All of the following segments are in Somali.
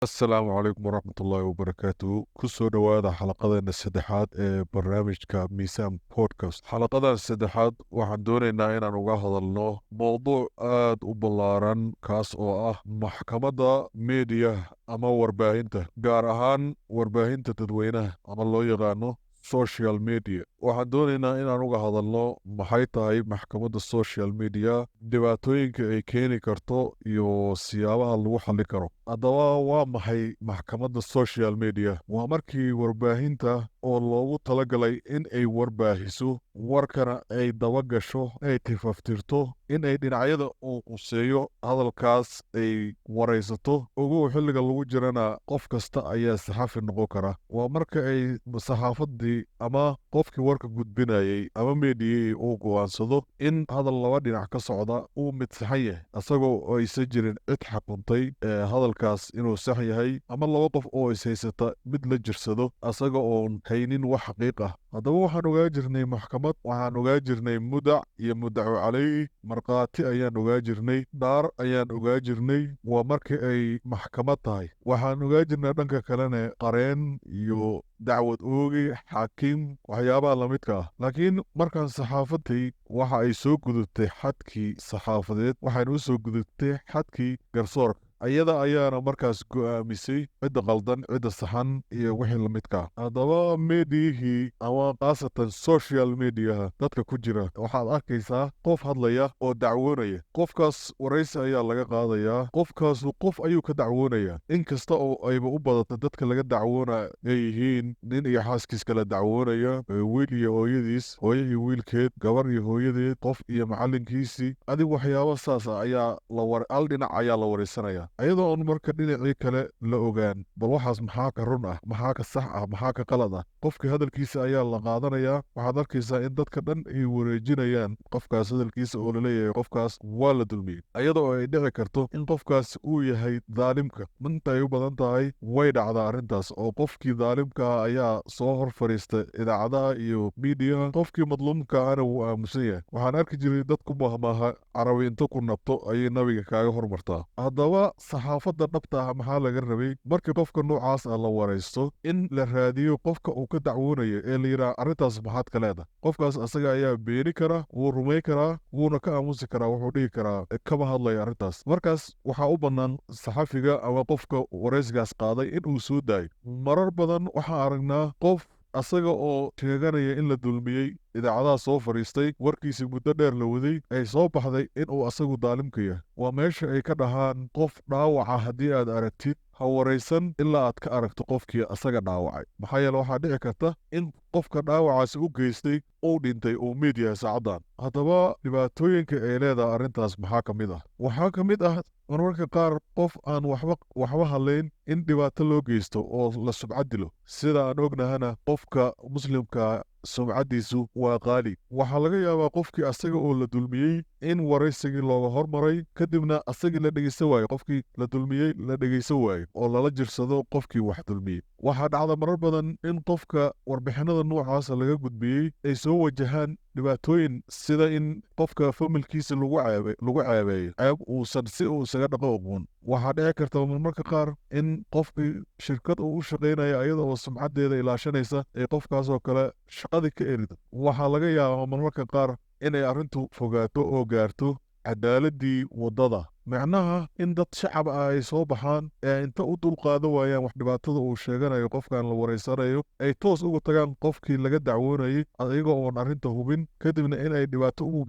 asalaamu calaykum waraxmat ullaahi wabarakaatu kusoo dhowaada xalaqadeena saddexaad ee barnaamijka miisaan podcast xalaqadan saddexaad waxaan doonaynaa inaan uga hadalno mowduuc aad u ballaaran kaas oo ah maxkamadda meediyaha ama warbaahinta gaar ahaan warbaahinta dadweynaha ama loo yaqaano social media waxaan doonaynaa inaan uga hadalno maxay tahay maxkamadda social media dhibaatooyinka ay keeni karto iyo siyaabaha lagu xalli karo haddaba waa maxay maxkamadda social media waa markii warbaahinta oo loogu talagalay in ay warbaahiso warkana ay daba gasho ay tifaftirto in ay dhinacyada uu quseeyo hadalkaas ay waraysato ugu xilliga lagu jirana qof kasta ayaa saxafi noqon kara waa marka ay saxaafaddii ama qofkii warka gudbinayay ama meediyey uu go'aansado in hadal laba dhinac ka socda uu mid saxan yahay isagoo aysan jirin cid xakuntay hadalkaas inuu sax yahay ama laba qof oo ishaysata mid la jirsado asaga oon haynin wax xaqiiq ah haddaba waxaan ogaa jirnay maxkamad waxaan ogaa jirnay mudac iyo mudacu calayhi markhaati ayaan ogaa jirnay dhaar ayaan ogaa jirnay waa markii ay maxkamad tahay waxaan ogaa jirnay dhanka kalena qareen iyo dacwad oogi xaakim waxyaabaha lamidka ah laakiin markaan saxaafaday waxa ay soo gudubtay xadkii saxaafadeed waxayna u soo gudubtay xadkii garsoorka ayada ayaana markaas go'aamisay cidda qaldan cidda saxan iyo wixii la midka haddaba meediyihii ama khaasatan social mediaha dadka ku jira waxaad arkaysaa qof hadlaya oo dacwoonaya qofkaas waraysi ayaa laga qaadayaa qofkaasu qof ayuu ka dacwoonayaa in kasta oo ayba u badata dadka laga dacwoona ay yihiin nin iyo xaaskiis kala dacwoonaya wiil iyo hooyadiis hooyo iyo wiilkeed gabar iyo hooyadeed qof iyo macallinkiisii adig waxyaaba saasa ayaa hal dhinac ayaa la waraysanaya ayadoo on marka dhinacii kale la ogaan bal waxaas maxaa ka run ah maxaa ka sax ah maxaa ka qalad ah qofkii hadalkiisa ayaa la qaadanayaa waxaad arkaysaa in dadka dhan ay wareejinayaan qofkaas hadalkiisa oo laleeyahay qofkaas waa la dulmiyey ayadoo ay dhici karto in qofkaas uu yahay daalimka minta ay u badan tahay way dhacdaa arrintaas oo qofkii daalimkaa ayaa soo hor fadhiista idaacadaha iyo miidiyaha qofkii madluumka ana wuu aamusan yahay waxaan arki jiray dad ku mahmaaha carabiinto ku nabto ayay nabiga kaaga hormartaa haddaba saxaafadda dhabta ah maxaa laga rabay markii qofka noocaas ah la waraysto in la raadiyo qofka uu ka dacwoonayo ee la yidhaha arrintaas maxaad ka leedahay qofkaas asaga ayaa beeni kara wuu rumay karaa wuuna ka aamusi karaa wuxuu dhihi karaa kama hadlaya arrintaas markaas waxaa u bannaan saxafiga ama qofka waraysigaas qaaday in uu soo daayo marar badan waxaan aragnaa qof asaga oo sheeganaya in la dulmiyey idaacadaha soo fadhiistay warkiisii muddo dheer la waday ay soo baxday inuu asagu daalimka yahay waa meesha ay ka dhahaan qof dhaawaca haddii aad aragtid ha waraysan ilaa aad ka aragto qofkii asaga dhaawacay maxaa yeele waxaa dhici karta in qofka dhaawacaasi u geystay uu dhintay uu miid yahay saacaddan haddaba dhibaatooyinka ay leedahay arrintaas maxaa ka mid ah waxaa ka mid ah marmarka qaar qof aan waxba hadlayn in dhibaato loo geysto oo la subcad dilo sida aan ognahana qofka muslimka sumcaddiisu waa qaali waxaa laga yaabaa qofkii asaga oo la dulmiyey in waraysigii looga hormaray kadibna asagii la dhegaysan waayo qofkii la dulmiyey la dhegaysan waayo oo lala jirsado qofkii wax dulmiyey waxaa dhacda marar badan in qofka warbixinada noocaasa laga gudbiyey ay soo wajahaan dhibaatooyin sida in qofka familkiisa lagu ceebeeyo ceeb uusan si uu isaga dhaqo oqoon waxaa dhici karta marmarka qaar in qofkii shirkad uu u shaqaynaya ayadoo sumcaddeeda ilaashanaysa ay qofkaasoo kale shaqadii ka erida waxaa laga yaabaa marmarka qaar inay arrintu fogaato oo gaarto cadaaladii waddada macnaha in dad shacab ah ay soo baxaan ee inta u dulqaadan waayaan wax dhibaatada uu sheeganayo qofkan la waraysanayo ay toos uga tagaan qofkii laga dacwoonayay ayaga oon arrinta hubin kadibna in ay dhibaato u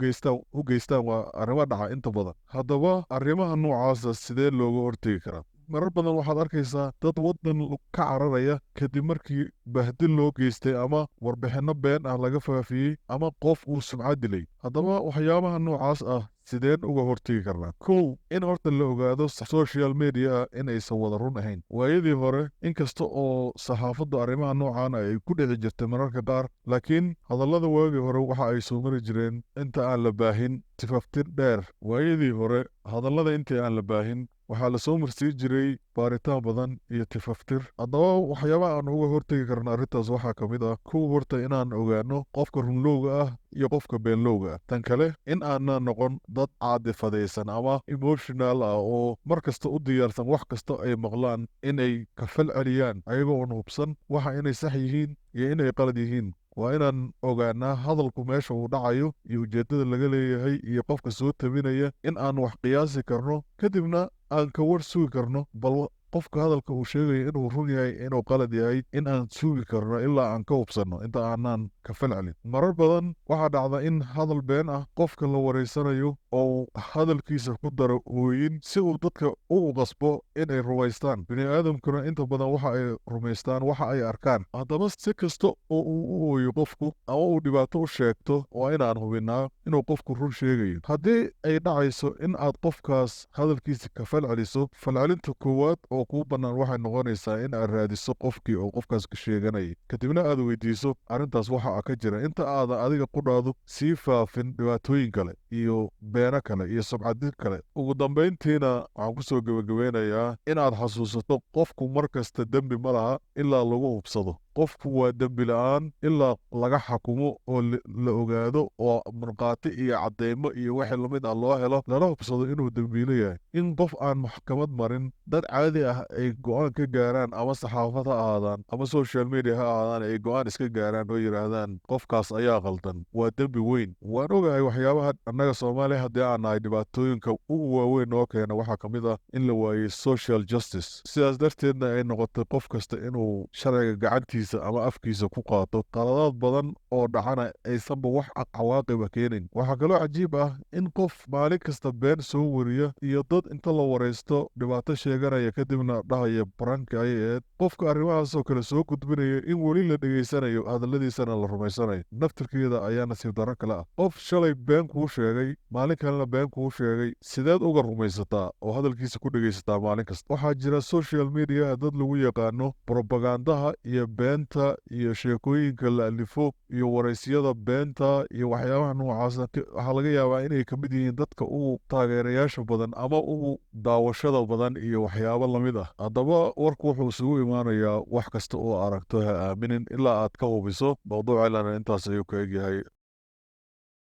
geystaan waa arrimo dhaca inta badan haddaba arrimaha noocaasa sidee looga hortegi karaa marar badan waxaad arkaysaa dad waddan ka cararaya kadib markii bahdil loo geystay ama warbixinno been ah laga faafiyey ama qof uu sumcad dilay haddaba waxyaabaha noocaas ah sideen uga hortegi karnaa kow in horta la ogaado social media in aysan wada run ahayn waayadii hore inkasta oo saxaafaddu arrimaha noocan ay ku dhici jirtay mararka qaar laakiin hadallada waagii hore waxa ay soo mari jireen inta aan la baahin tifaftir dheer waayadii hore hadallada intii aan la baahin waxaa lasoo marsii jiray baaritaan badan iyo tifaftir. Haddaba waxyaabaha aan uga hortegi karna arrintaas waxaa ka mid ah kuwa horta inaan ogaano qofka runlowga ah iyo qofka beenlowga ah. Tan kale in aanan noqon dad caadifadaysan ama emotional ah oo mar kasta u diyaarsan wax kasta ay maqlaan inay ka fal celiyaan ayagoo aan hubsan waxa inay sax yihiin iyo inay qalad yihiin. waa inaan ogaanaa hadalku meesha uu dhacayo iyo ujeeddada laga leeyahay iyo qofka soo tabinaya in aan wax qiyaasi karno kadibna aan ka war sugi karno bal qofka hadalka uu sheegayo inuu run yahay inuu qalad yahay in aan sugi karno ilaa aan ka hubsanno inta aanaan ka falcelin. marar badan waxaa dhacda in hadal been ah qofka la wareysanayo oo hadalkiisa ku daro ooyin si uu dadka u qasbo inay rumaystaan. bini aadamkuna inta badan waxa ay rumaystaan waxa ay arkaan. haddaba si kasta oo uu u ooyo qofku ama uu dhibaato u sheegto waa inaan hubinnaa inuu qofku run sheegayo. haddii ay dhacayso in aad qofkaas hadalkiisa ka falceliso, falcelinta koowaad oo kuu bannaan waxay noqonaysaa in aad raadiso qofkii oo qofkaas ka sheeganayay kadibna aad weydiiso arrintaas waxa ka jira inta aadan adiga qudhaadu sii faafin dhibaatooyin kale iyo beeno kale iyo sabcadin kale. ugu dambayntiina waxaan ku soo gebagabeynayaa inaad xasuusato qofku mar kasta dembi ma laha ilaa lagu hubsado. qofku waa dembi la'aan ilaa laga xakumo oo la ogaado oo markhaati iyo caddeymo iyo wixii lamid ah loo helo lana hubsado inuu dembiilo yahay. in qof aan maxkamad marin dad caadi ah ay go'aan ka gaaraan ama saxaafad ha ahaadaan ama social media ha ahaadaan ay go'aan iska gaaraan oo yidhaahdaan qofkaas ayaa qaldan waa dembi weyn. waan ogahay waxyaabaha annaga Soomaaliya haddii aan nahay dhibaatooyinka ugu waaweyn noo keena waxaa ka mid ah in la waayey social justice. sidaas darteedna ay noqotay qof kasta inuu sharciga gacantiisa ama afkiisa ku qaato. qaladaad badan oo dhacana aysanba wax cawaaqiba keenin. waxaa kaloo cajiib ah in qof maalin kasta been soo wariya iyo dad inta la waraysto dhibaato sheeganaya kadibna dhahaya baranka ayay ahayd. qofka arrimahaasoo kale soo gudbinaya in weli la dhegaysanayo hadalladiisana la rumaysanayo naftirkeeda ayaa nasiib darro kale ah. qof shalay been kuu sheegay maalin kalena been kuu sheegay sideed uga rumaysataa oo hadalkiisa ku dhegaysataa maalin kasta. waxaa jira social media dad lagu yaqaano propagandaha iyo beenta iyo sheekooyinka la alifo iyo waraysyada beenta iyo waxyaabaha noocaasa. waxaa laga yaabaa inay ka mid yihiin dadka ugu taageerayaasha badan ama ugu daawashada badan iyo waxyaabo lamid ah. haddaba warku wuxuu isugu imaanayaa wax kasta oo aragto ha aaminin ilaa aad ka hubiso. mawduuceelana intaas ayuu ka egyahay.